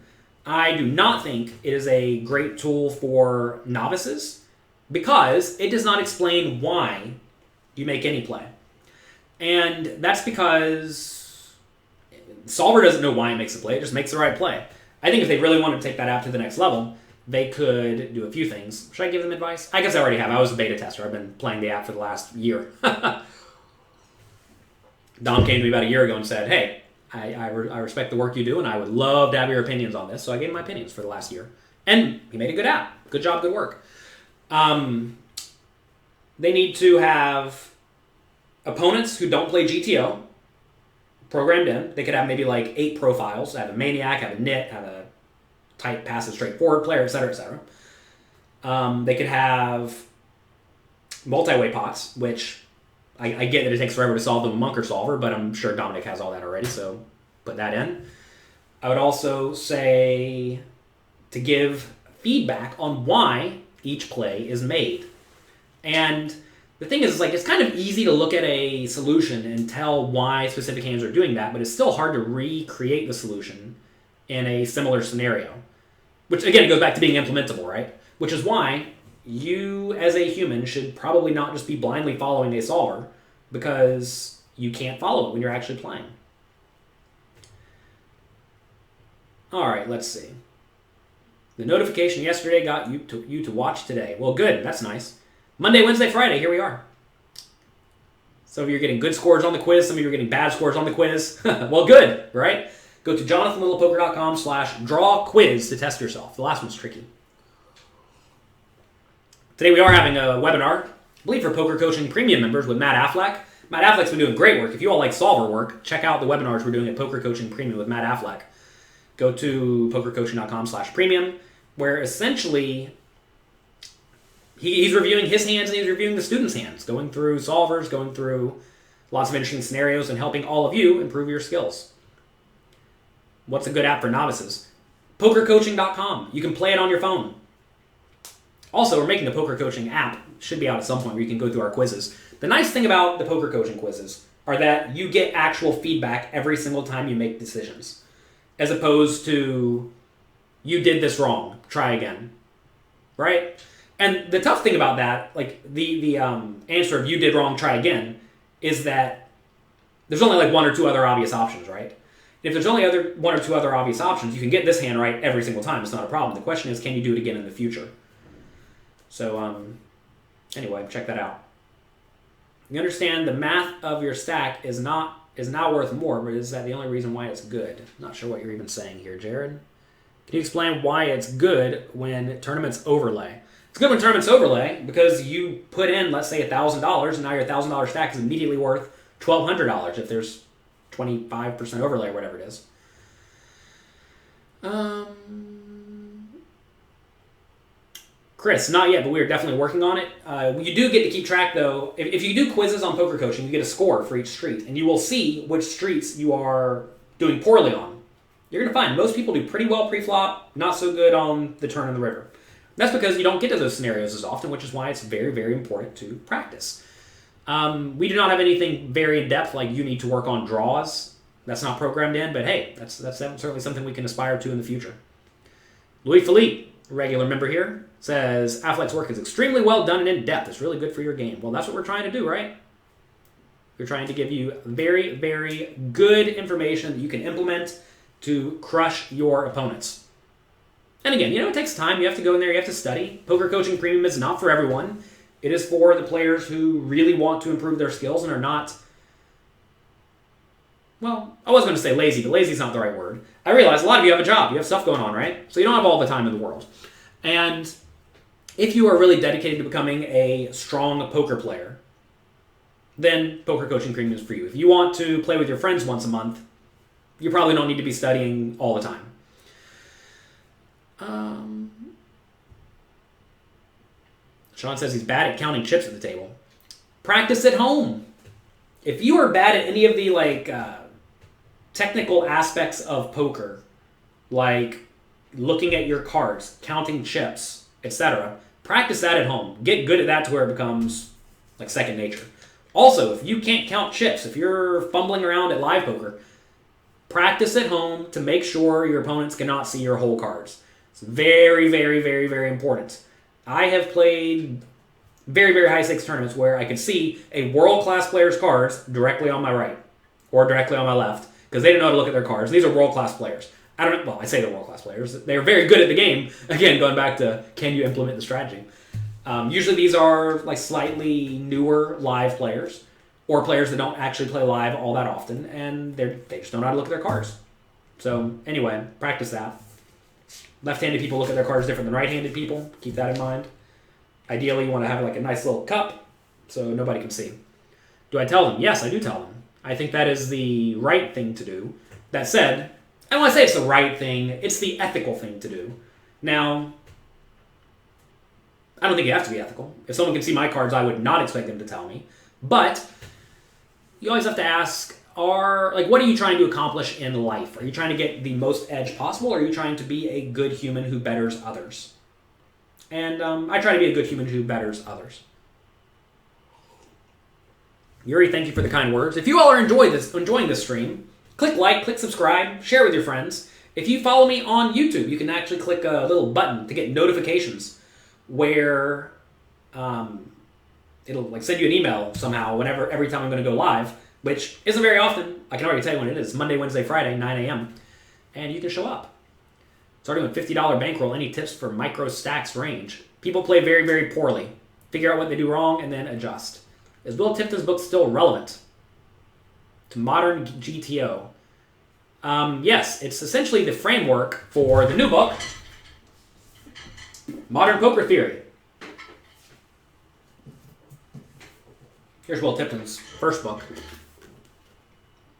I do not think it is a great tool for novices because it does not explain why you make any play. And that's because solver doesn't know why it makes a play, it just makes the right play. I think if they really wanted to take that app to the next level, they could do a few things. Should I give them advice? I guess I already have. I was a beta tester. I've been playing the app for the last year. Dom came to me about a year ago and said, hey, I respect the work you do, and I would love to have your opinions on this. So I gave him my opinions for the last year. And he made a good app. Good job, good work. They need to have opponents who don't play GTO programmed in. They could have maybe like 8 profiles. Have a maniac, have a nit, have a type, passive, straightforward player, etc., etc. They could have multi-way pots, which I get that it takes forever to solve them with Monk or Solver, but I'm sure Dominic has all that already, so put that in. I would also say to give feedback on why each play is made. And the thing is, like, it's kind of easy to look at a solution and tell why specific hands are doing that, but it's still hard to recreate the solution in a similar scenario. Which, again, it goes back to being implementable, right? Which is why you, as a human, should probably not just be blindly following a solver because you can't follow it when you're actually playing. All right, let's see. The notification yesterday got you to watch today. Well, good. That's nice. Monday, Wednesday, Friday, here we are. Some of you are getting good scores on the quiz. Some of you are getting bad scores on the quiz. Well, good, right? Go to jonathanlittlepoker.com/drawquiz to test yourself. The last one's tricky. Today we are having a webinar, I believe for Poker Coaching Premium members with Matt Affleck. Matt Affleck's been doing great work. If you all like solver work, check out the webinars we're doing at Poker Coaching Premium with Matt Affleck. Go to pokercoaching.com/premium, where essentially he's reviewing his hands and he's reviewing the students' hands, going through solvers, going through lots of interesting scenarios, and helping all of you improve your skills. What's a good app for novices? Pokercoaching.com. You can play it on your phone. Also, we're making a poker coaching app. Should be out at some point where you can go through our quizzes. The nice thing about the poker coaching quizzes are that you get actual feedback every single time you make decisions, as opposed to you did this wrong, try again, right? And the tough thing about that, like the answer of you did wrong, try again, is that there's only like one or two other obvious options, right? If there's only one or two other obvious options, you can get this hand right every single time. It's not a problem. The question is, can you do it again in the future? So anyway, check that out. You understand the math of your stack is now worth more, but is that the only reason why it's good? Not sure what you're even saying here, Jared. Can you explain why it's good when tournaments overlay? It's good when tournaments overlay because you put in, let's say, $1,000, and now your $1,000 stack is immediately worth $1,200 if there's 25% overlay or whatever it is. Chris, not yet, but we are definitely working on it. You do get to keep track, though. If you do quizzes on poker coaching, you get a score for each street, and you will see which streets you are doing poorly on. You're going to find most people do pretty well pre-flop, not so good on the turn of the river. That's because you don't get to those scenarios as often, which is why it's very, very important to practice. We do not have anything very in-depth, like you need to work on draws. That's not programmed in, but hey, that's certainly something we can aspire to in the future. Louis Philippe, regular member here, says, Affleck's work is extremely well done and in-depth. It's really good for your game. Well, that's what we're trying to do, right? We're trying to give you very, very good information that you can implement to crush your opponents. And again, it takes time. You have to go in there. You have to study. Poker Coaching Premium is not for everyone. It is for the players who really want to improve their skills and are not, well, I was going to say lazy, but lazy is not the right word. I realize a lot of you have a job. You have stuff going on, right? So you don't have all the time in the world. And if you are really dedicated to becoming a strong poker player, then Poker Coaching Premium is for you. If you want to play with your friends once a month, you probably don't need to be studying all the time. Sean says he's bad at counting chips at the table. Practice at home. If you are bad at any of the technical aspects of poker, like looking at your cards, counting chips, etc., practice that at home. Get good at that to where it becomes like second nature. Also, if you can't count chips, if you're fumbling around at live poker, practice at home to make sure your opponents cannot see your whole cards. It's very, very, very, very important. I have played very, very high stakes tournaments where I could see a world-class player's cards directly on my right or directly on my left because they didn't know how to look at their cards. These are world-class players. I say they're world-class players. They're very good at the game. Again, going back to can you implement the strategy? Usually these are like slightly newer live players or players that don't actually play live all that often, and they just don't know how to look at their cards. So anyway, practice that. Left-handed people look at their cards different than right-handed people. Keep that in mind. Ideally, you want to have like a nice little cup so nobody can see. Do I tell them? Yes, I do tell them. I think that is the right thing to do. That said, I don't want to say it's the right thing. It's the ethical thing to do. Now, I don't think you have to be ethical. If someone can see my cards, I would not expect them to tell me. But you always have to ask, what are you trying to accomplish in life? Are you trying to get the most edge possible, or are you trying to be a good human who betters others? And I try to be a good human who betters others. Yuri, thank you for the kind words. If you all are enjoying this stream, click like, click subscribe, share with your friends. If you follow me on YouTube, you can actually click a little button to get notifications where it'll send you an email somehow every time I'm going to go live, which isn't very often. I can already tell you when it is. Monday, Wednesday, Friday, 9 a.m. And you can show up. Starting with $50 bankroll, any tips for micro stacks range? People play very, very poorly. Figure out what they do wrong and then adjust. Is Will Tipton's book still relevant to modern GTO? Yes, it's essentially the framework for the new book, Modern Poker Theory. Here's Will Tipton's first book.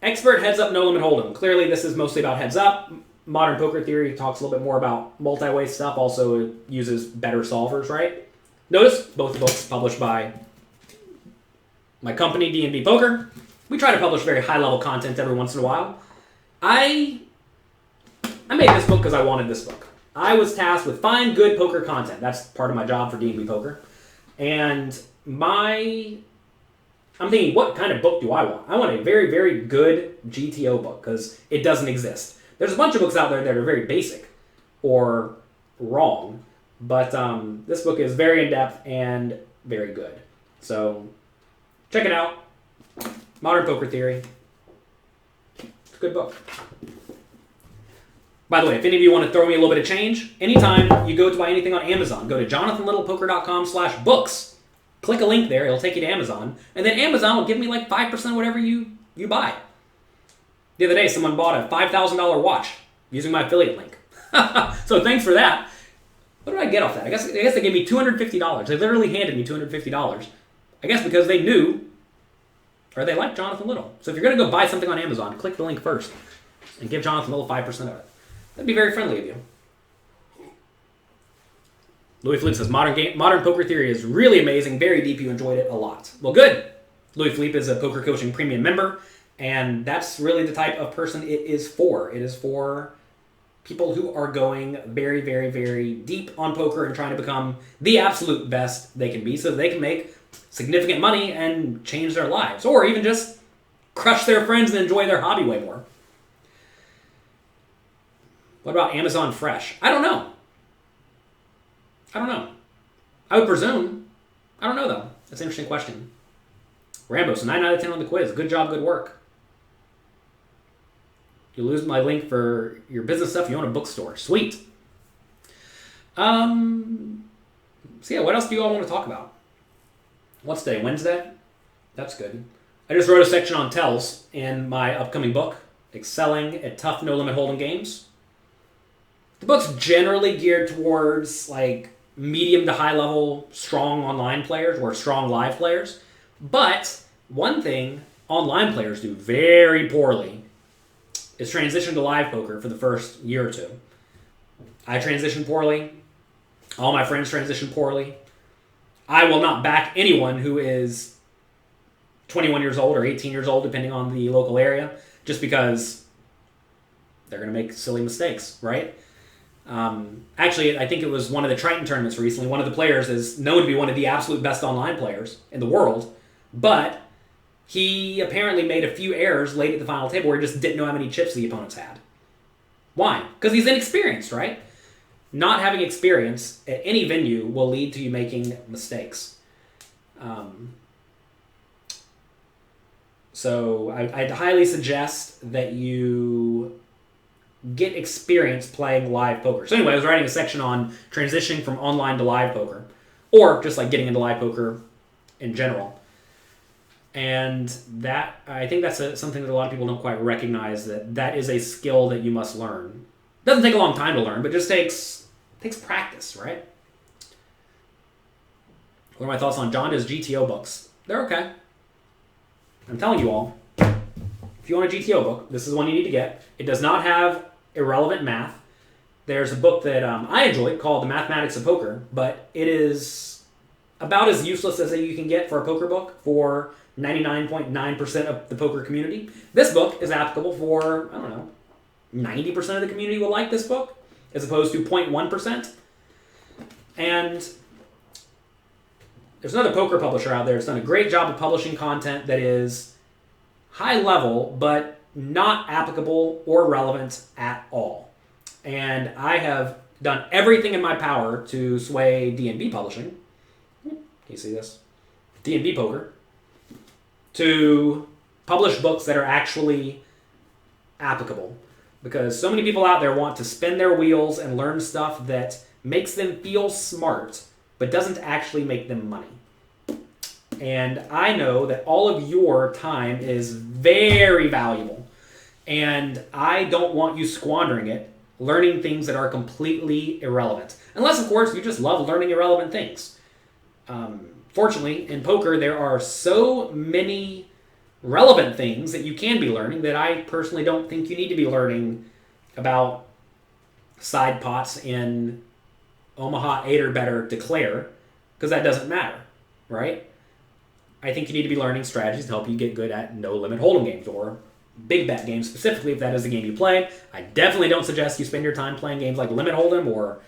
Expert Heads Up, No Limit Hold'em. Clearly, this is mostly about heads up. Modern Poker Theory talks a little bit more about multi-way stuff. Also, it uses better solvers, right? Notice both books published by my company, D&B Poker. We try to publish very high-level content every once in a while. I made this book because I wanted this book. I was tasked with find good poker content. That's part of my job for D&B Poker. And I'm thinking, what kind of book do I want? I want a very, very good GTO book because it doesn't exist. There's a bunch of books out there that are very basic or wrong, but this book is very in-depth and very good. So check it out. Modern Poker Theory. It's a good book. By the way, if any of you want to throw me a little bit of change, anytime you go to buy anything on Amazon, go to jonathanlittlepoker.com/books. Click a link there, it'll take you to Amazon, and then Amazon will give me like 5% whatever you buy. The other day, someone bought a $5,000 watch using my affiliate link. So thanks for that. What did I get off that? I guess they gave me $250. They literally handed me $250. I guess because they knew, or they liked Jonathan Little. So if you're going to go buy something on Amazon, click the link first and give Jonathan Little 5% of it. That'd be very friendly of you. Louis Philippe says, Modern Poker Theory is really amazing, very deep, you enjoyed it a lot. Well, good. Louis Philippe is a Poker Coaching Premium member, and that's really the type of person it is for. It is for people who are going very, very, very deep on poker and trying to become the absolute best they can be so that they can make significant money and change their lives, or even just crush their friends and enjoy their hobby way more. What about Amazon Fresh? I don't know. I would presume. I don't know, though. That's an interesting question. Rambo, so 9 out of 10 on the quiz. Good job, good work. You lose my link for your business stuff. You own a bookstore. Sweet. So yeah, what else do you all want to talk about? What's today? Wednesday? That's good. I just wrote a section on tells in my upcoming book, Excelling at Tough No Limit Hold'em Games. The book's generally geared towards like medium to high level strong online players or strong live players. But one thing online players do very poorly is transition to live poker for the first year or two. I transitioned poorly. All my friends transitioned poorly. I will not back anyone who is 21 years old or 18 years old, depending on the local area, just because they're going to make silly mistakes, right? Actually, I think it was one of the Triton tournaments recently. One of the players is known to be one of the absolute best online players in the world, but he apparently made a few errors late at the final table where he just didn't know how many chips the opponents had. Why? Because he's inexperienced, right? Not having experience at any venue will lead to you making mistakes. So I'd highly suggest that you get experience playing live poker. So anyway, I was writing a section on transitioning from online to live poker, or just like getting into live poker in general. And that, I think that's something that a lot of people don't quite recognize, that is a skill that you must learn. It doesn't take a long time to learn, but just takes practice, right? What are my thoughts on Jonda's GTO books? They're okay. I'm telling you all, if you want a GTO book, this is one you need to get. It does not have irrelevant math. There's a book that I enjoy called The Mathematics of Poker, but it is about as useless as you can get for a poker book for 99.9% of the poker community. This book is applicable for, 90% of the community will like this book, as opposed to 0.1%. And there's another poker publisher out there that's done a great job of publishing content that is high level, but not applicable or relevant at all. And I have done everything in my power to sway D&B Publishing. Can you see this? D&B Poker. To publish books that are actually applicable. Because so many people out there want to spin their wheels and learn stuff that makes them feel smart, but doesn't actually make them money. And I know that all of your time is very valuable. And I don't want you squandering it learning things that are completely irrelevant. Unless, of course, you just love learning irrelevant things. Fortunately, in poker, there are so many relevant things that you can be learning that I personally don't think you need to be learning about side pots in Omaha 8 or better declare, because that doesn't matter, right? I think you need to be learning strategies to help you get good at no-limit hold'em games or big bet games, specifically if that is the game you play. I definitely don't suggest you spend your time playing games like Limit Hold'em or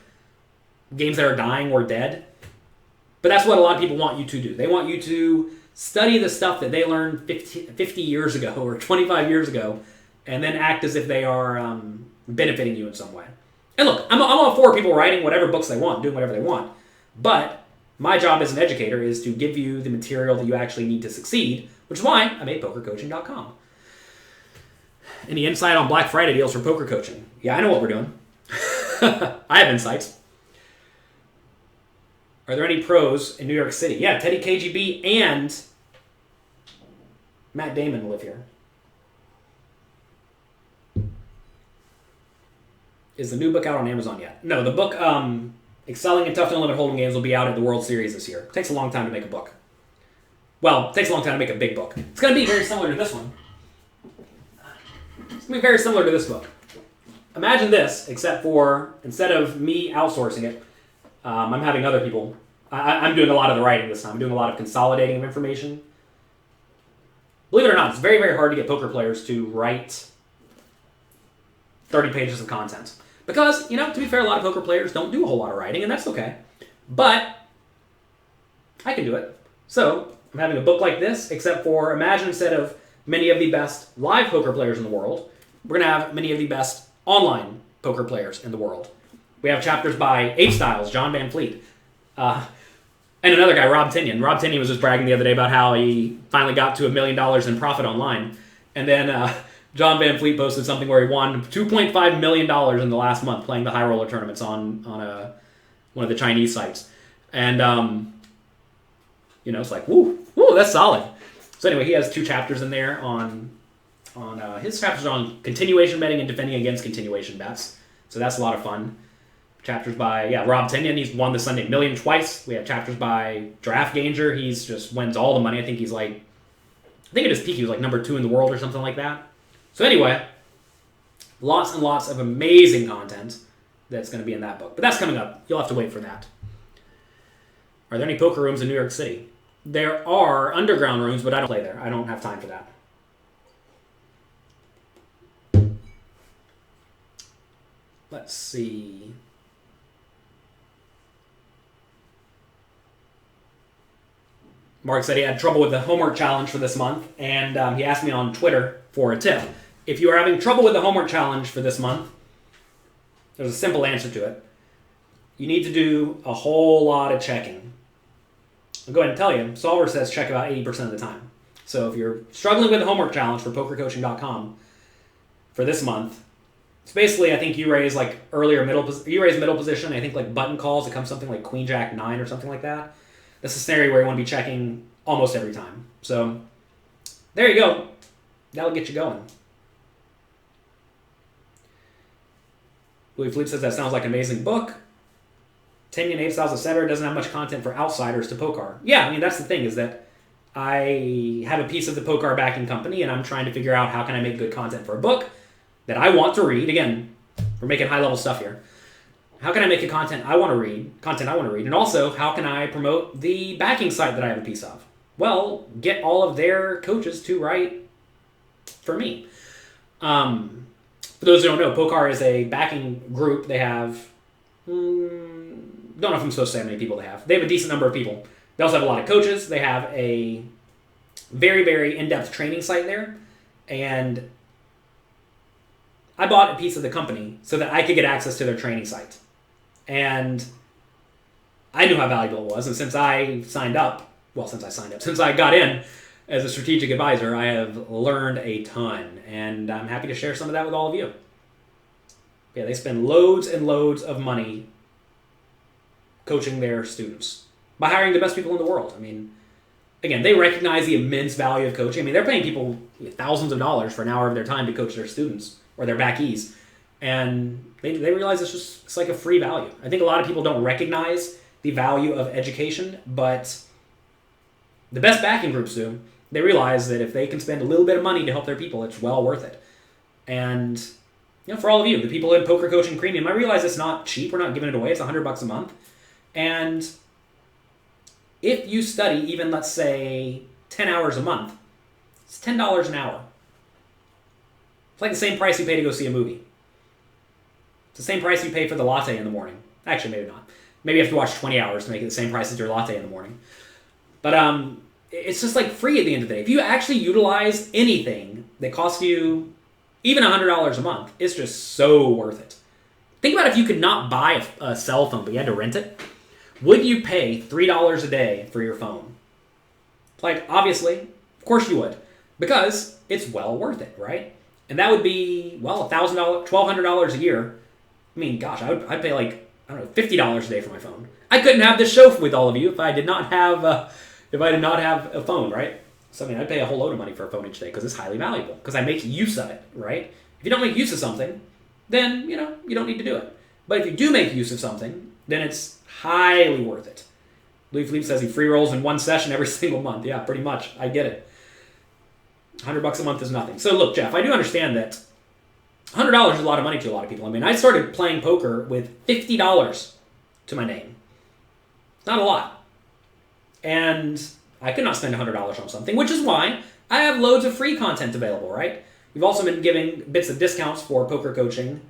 games that are dying or dead. But that's what a lot of people want you to do. They want you to study the stuff that they learned 50 years ago or 25 years ago, and then act as if they are benefiting you in some way. And look, I'm all for people writing whatever books they want, doing whatever they want. But my job as an educator is to give you the material that you actually need to succeed, which is why I made PokerCoaching.com. Any insight on Black Friday deals for poker coaching? Yeah, I know what we're doing. I have insights. Are there any pros in New York City? Yeah, Teddy KGB and Matt Damon live here. Is the new book out on Amazon yet? No, the book Excelling in Tough and Limit Hold'em Games will be out at the World Series this year. It takes a long time to make a book. Well, it takes a long time to make a big book. It's going to be very similar to this one. It's going to be very similar to this book. Imagine this, except for instead of me outsourcing it, I'm having other people. I'm doing a lot of the writing this time. I'm doing a lot of consolidating of information. Believe it or not, it's very, very hard to get poker players to write 30 pages of content. Because, to be fair, a lot of poker players don't do a whole lot of writing, and that's okay. But I can do it. So I'm having a book like this, except for imagine instead of many of the best live poker players in the world, we're going to have many of the best online poker players in the world. We have chapters by Ape Styles, John Van Fleet, and another guy, Rob Tinian. Rob Tinian was just bragging the other day about how he finally got to $1 million in profit online. And then John Van Fleet posted something where he won $2.5 million in the last month playing the high roller tournaments on one of the Chinese sites. And, it's like, woo, that's solid. So anyway, he has 2 chapters in there on his chapters on continuation betting and defending against continuation bets. So that's a lot of fun. Chapters by, Rob Tinian. He's won the Sunday Million twice. We have chapters by Draft Ganger. He's just wins all the money. I think at his peak he was like number 2 in the world or something like that. So anyway, lots and lots of amazing content that's going to be in that book. But that's coming up. You'll have to wait for that. Are there any poker rooms in New York City? There are underground rooms, but I don't play there. I don't have time for that. Let's see. Mark said he had trouble with the homework challenge for this month, and he asked me on Twitter for a tip. If you are having trouble with the homework challenge for this month, there's a simple answer to it. You need to do a whole lot of checking. I'll go ahead and tell you, Solver says check about 80% of the time. So if you're struggling with the homework challenge for PokerCoaching.com for this month, it's basically, I think you raise middle position. I think like button calls, it comes something like Queen Jack 9 or something like that. That's a scenario where you want to be checking almost every time. So there you go. That'll get you going. Louis Philippe says that sounds like an amazing book. Tinian, Ape Styles, etc. doesn't have much content for outsiders to Pokar. Yeah, that's the thing is that I have a piece of the Pokar backing company and I'm trying to figure out how can I make good content for a book that I want to read. Again, we're making high-level stuff here. How can I make content I want to read? And also, how can I promote the backing site that I have a piece of? Well, get all of their coaches to write for me. For those who don't know, Pokar is a backing group. They have, don't know if I'm supposed to say how many people they have. They have a decent number of people. They also have a lot of coaches. They have a very, very in-depth training site there. And I bought a piece of the company so that I could get access to their training site. And I knew how valuable it was. And since I got in as a strategic advisor, I have learned a ton. And I'm happy to share some of that with all of you. Yeah, they spend loads and loads of money coaching their students by hiring the best people in the world. Again, they recognize the immense value of coaching. They're paying people thousands of dollars for an hour of their time to coach their students or their backies. And they realize it's like a free value. I think a lot of people don't recognize the value of education, but the best backing groups do. They realize that if they can spend a little bit of money to help their people, it's well worth it. And for all of you, the people in Poker Coaching Premium, I realize it's not cheap. We're not giving it away. It's $100 a month. And if you study even, let's say, 10 hours a month, it's $10 an hour. It's like the same price you pay to go see a movie. It's the same price you pay for the latte in the morning. Actually, maybe not. Maybe you have to watch 20 hours to make it the same price as your latte in the morning. But it's just like free at the end of the day. If you actually utilize anything that costs you even $100 a month, it's just so worth it. Think about if you could not buy a cell phone, but you had to rent it. Would you pay $3 a day for your phone? Like, obviously, of course you would. Because it's well worth it, right? And that would be, well, $1,000, $1,200 a year. I mean, gosh, I'd pay like, I don't know, $50 a day for my phone. I couldn't have this show with all of you if I did not have a phone, right? So, I mean, I'd pay a whole load of money for a phone each day because it's highly valuable. Because I make use of it, right? If you don't make use of something, then, you don't need to do it. But if you do make use of something, then it's highly worth it. Louis Philippe says he free rolls in one session every single month. Yeah, pretty much. I get it. $100 a month is nothing. So look, Jeff, I do understand that $100 is a lot of money to a lot of people. I mean, I started playing poker with $50 to my name. Not a lot. And I could not spend $100 on something, which is why I have loads of free content available, right? We've also been giving bits of discounts for poker coaching,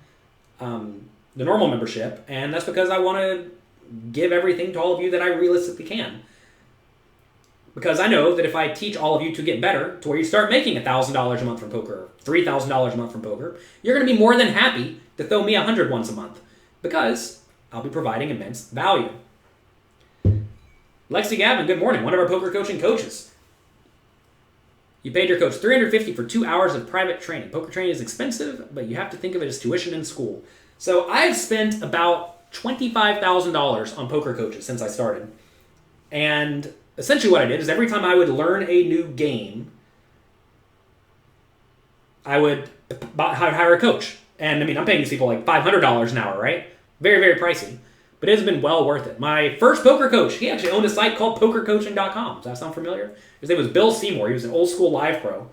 the normal membership, and that's because I want to give everything to all of you that I realistically can. Because I know that if I teach all of you to get better, to where you start making $1,000 a month from poker, $3,000 a month from poker, you're going to be more than happy to throw me $100 once a month. Because I'll be providing immense value. Lexi Gavin, good morning. One of our poker coaching coaches. You paid your coach $350 for 2 hours of private training. Poker training is expensive, but you have to think of it as tuition in school. So I've spent about $25,000 on poker coaches since I started. And essentially what I did is every time I would learn a new game, I would hire a coach. And I mean, I'm paying these people like $500 an hour, right? Very, very pricey. But it has been well worth it. My first poker coach, he actually owned a site called pokercoaching.com. Does that sound familiar? His name was Bill Seymour. He was an old school live pro.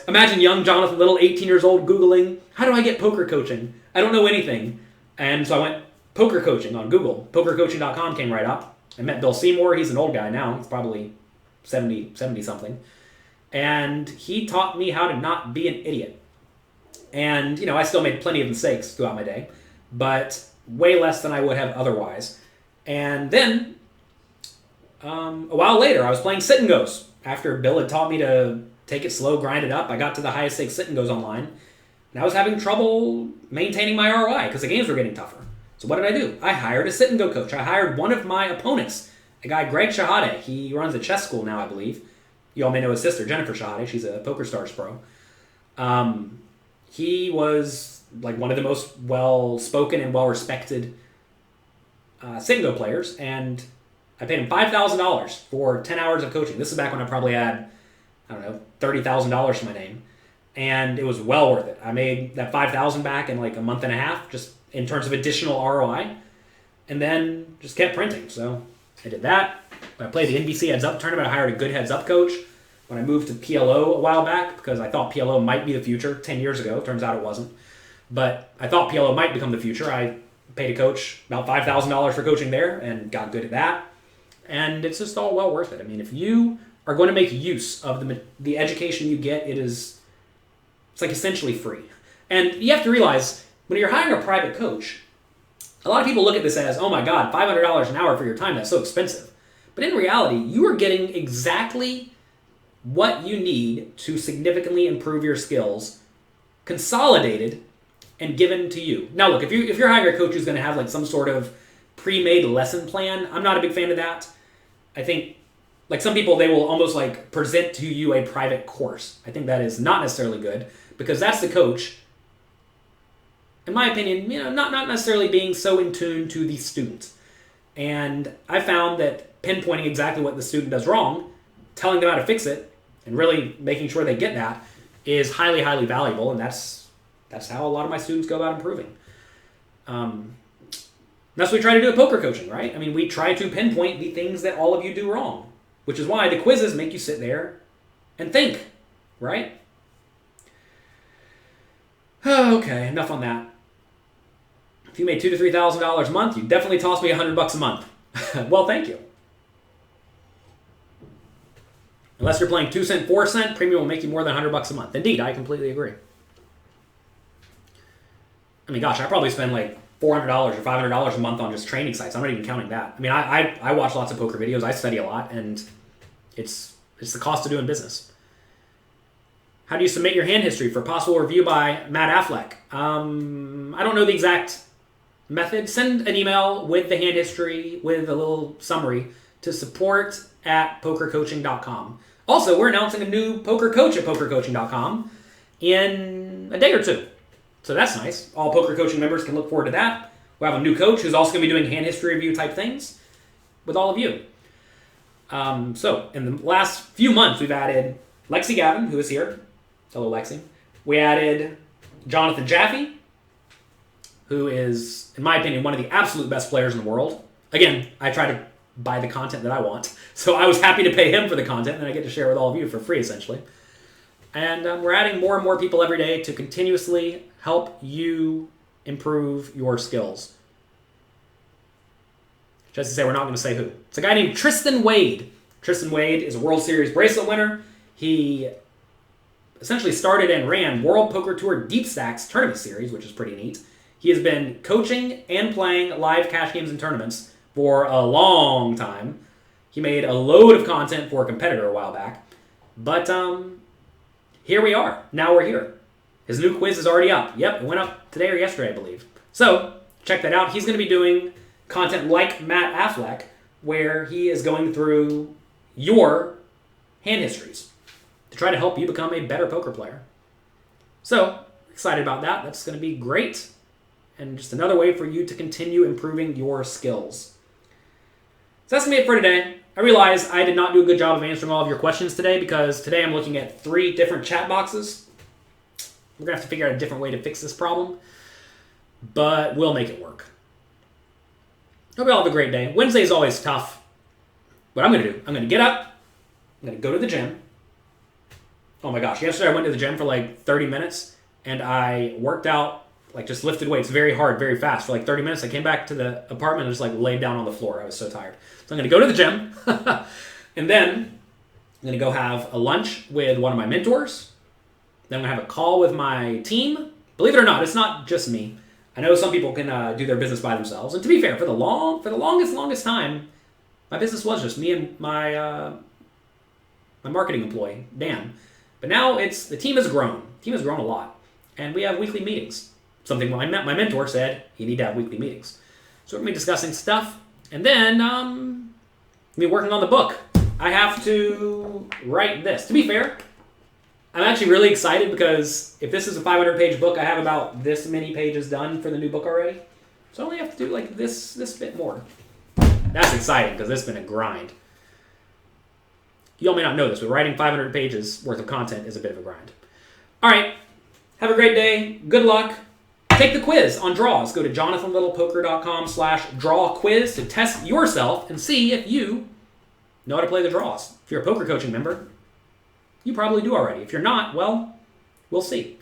Imagine young Jonathan Little, 18 years old, Googling, how do I get poker coaching? I don't know anything. And so I went poker coaching on Google. Pokercoaching.com came right up. I met Bill Seymour. He's an old guy now. He's probably 70 something. And he taught me how to not be an idiot. And, I still made plenty of mistakes throughout my day, but way less than I would have otherwise. And then, a while later, I was playing sit and goes. After Bill had taught me to take it slow, grind it up, I got to the highest stakes sit and goes online. And I was having trouble maintaining my ROI because the games were getting tougher. So what did I do? I hired a sit and go coach. I hired one of my opponents, a guy, Greg Shahade. He runs a chess school now, I believe. You all may know his sister, Jennifer Shahade. She's a PokerStars pro. He was like one of the most well-spoken and well-respected sit and go players, and I paid him $5,000 for 10 hours of coaching. This is back when I probably had, $30,000 to my name, and it was well worth it. I made that $5,000 back in like a month and a half, just in terms of additional ROI, and then just kept printing. So I did that. When I played the NBC Heads Up tournament, I hired a good Heads Up coach. When I moved to PLO a while back, because I thought PLO might be the future 10 years ago. Turns out it wasn't. But I thought PLO might become the future. I paid a coach about $5,000 for coaching there and got good at that. And it's just all well worth it. I mean, if you are going to make use of the education you get, it's like essentially free. And you have to realize, when you're hiring a private coach, a lot of people look at this as, oh my God, $500 an hour for your time, that's so expensive. But in reality, you are getting exactly what you need to significantly improve your skills, consolidated and given to you. Now look, if you're hiring a coach who's going to have like some sort of pre-made lesson plan, I'm not a big fan of that. I think like some people, they will almost like present to you a private course. I think that is not necessarily good, because that's the coach, in my opinion, not necessarily being so in tune to the student. And I found that pinpointing exactly what the student does wrong, telling them how to fix it, and really making sure they get that is highly, highly valuable. And that's how a lot of my students go about improving. That's what we try to do at poker coaching, right? I mean, we try to pinpoint the things that all of you do wrong, which is why the quizzes make you sit there and think, right? Okay, enough on that. If you made $2,000 to $3,000 a month, you definitely toss me $100 a month. Well, thank you. Unless you're playing 2 cent, 4 cent, premium will make you more than $100 a month. Indeed, I completely agree. I mean, gosh, I probably spend like $400 or $500 a month on just training sites. I'm not even counting that. I mean, I watch lots of poker videos. I study a lot, and it's the cost of doing business. How do you submit your hand history for possible review by Matt Affleck? I don't know the exact method. Send an email with the hand history with a little summary to support@pokercoaching.com. Also, we're announcing a new poker coach at pokercoaching.com in a day or two. So that's nice. All poker coaching members can look forward to that. We'll have a new coach who's also going to be doing hand history review type things with all of you. So in the last few months, we've added Lexi Gavin, who is here. Hello, Lexi. We added Jonathan Jaffe, who is, in my opinion, one of the absolute best players in the world. Again, I try to buy the content that I want. So I was happy to pay him for the content, and I get to share with all of you for free, essentially. And we're adding more and more people every day to continuously help you improve your skills. Just to say, we're not going to say who. It's a guy named Tristan Wade. Tristan Wade is a World Series bracelet winner. He essentially started and ran World Poker Tour Deep Stacks Tournament Series, which is pretty neat. He has been coaching and playing live cash games and tournaments for a long time. He made a load of content for a competitor a while back. But here we are. Now we're here. His new quiz is already up. Yep, it went up today or yesterday, I believe. So check that out. He's going to be doing content like Matt Affleck, where he is going through your hand histories to try to help you become a better poker player. So, excited about that. That's going to be great. And just another way for you to continue improving your skills. So that's going to be it for today. I realize I did not do a good job of answering all of your questions today because today I'm looking at 3 different chat boxes. We're going to have to figure out a different way to fix this problem, but we'll make it work. Hope you all have a great day. Wednesday is always tough. What I'm going to do, I'm going to get up, I'm going to go to the gym. Oh my gosh, yesterday I went to the gym for like 30 minutes and I worked out, like just lifted weights very hard, very fast for like 30 minutes. I came back to the apartment and just like laid down on the floor. I was so tired. So I'm going to go to the gym and then I'm going to go have a lunch with one of my mentors. Then I'm going to have a call with my team. Believe it or not, it's not just me. I know some people can do their business by themselves. And to be fair, for the longest time, my business was just me and my marketing employee, Dan. But now the team has grown. The team has grown a lot. And we have weekly meetings. Something my mentor said, you need to have weekly meetings. So we're going to be discussing stuff. And then we'll be working on the book. I have to write this. To be fair, I'm actually really excited because if this is a 500-page book, I have about this many pages done for the new book already. So I only have to do like this bit more. That's exciting because it's been a grind. You all may not know this, but writing 500 pages worth of content is a bit of a grind. All right. Have a great day. Good luck. Take the quiz on draws. Go to jonathanlittlepoker.com/draw quiz to test yourself and see if you know how to play the draws. If you're a poker coaching member, you probably do already. If you're not, well, we'll see.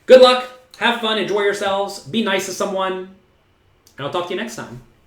Good luck. Have fun. Enjoy yourselves. Be nice to someone. And I'll talk to you next time.